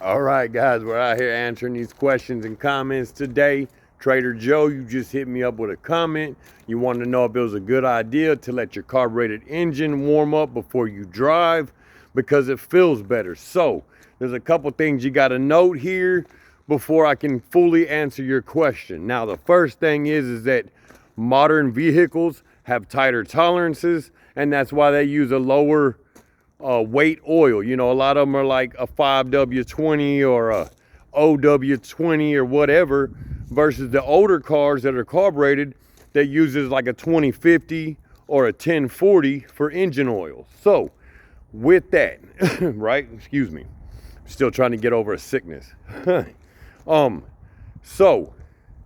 All right, guys, we're out here answering these questions and comments today. Trader Joe, you just hit me up with a comment. You wanted to know if it was a good idea to let your carbureted engine warm up before you drive because it feels better. So there's a couple things you got to note here before I can fully answer your question. Now, the first thing is that modern vehicles have tighter tolerances, and that's why they use a lower weight oil. You know, a lot of them are like a 5W20 or a OW20 or whatever, versus the older cars that are carbureted that uses like a 2050 or a 1040 for engine oil. So with that, right, excuse me, I'm still trying to get over a sickness. So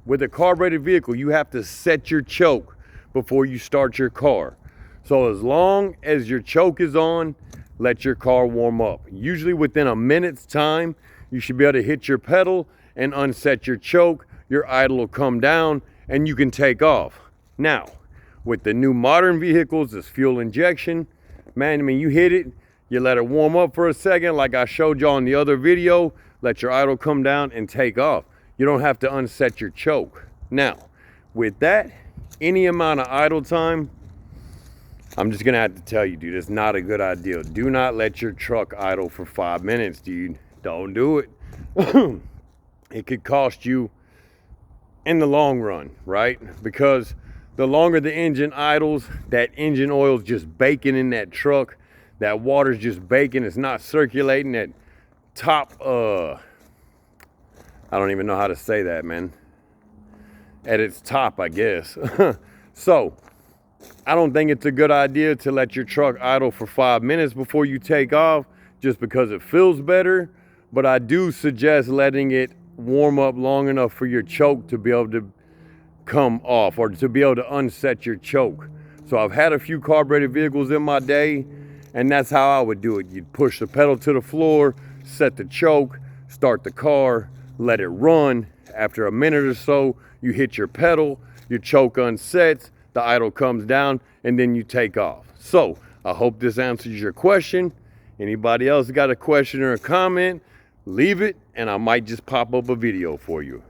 with a carbureted vehicle, you have to set your choke before you start your car. So as long as your choke is on, let your car warm up. Usually within a minute's time, you should be able to hit your pedal and unset your choke. Your idle will come down and you can take off. Now, with the new modern vehicles, this fuel injection, man, I mean, you hit it, you let it warm up for a second, like I showed you on the other video, let your idle come down and take off. You don't have to unset your choke. Now, with that, any amount of idle time, I'm just gonna have to tell you, dude, it's not a good idea. Do not let your truck idle for 5 minutes, dude. Don't do it. It could cost you in the long run, right? Because the longer the engine idles, that engine oil's just baking in that truck. That water's just baking. It's not circulating at top, I don't even know how to say that, man. At its top, I guess. So, I don't think it's a good idea to let your truck idle for 5 minutes before you take off just because it feels better. But I do suggest letting it warm up long enough for your choke to be able to come off or to be able to unset your choke. So I've had a few carbureted vehicles in my day, and that's how I would do it. You'd push the pedal to the floor, set the choke, start the car, let it run. After a minute or so, you hit your pedal, your choke unsets, the idle comes down, and then you take off. So I hope this answers your question. Anybody else got a question or a comment, leave it, and I might just pop up a video for you.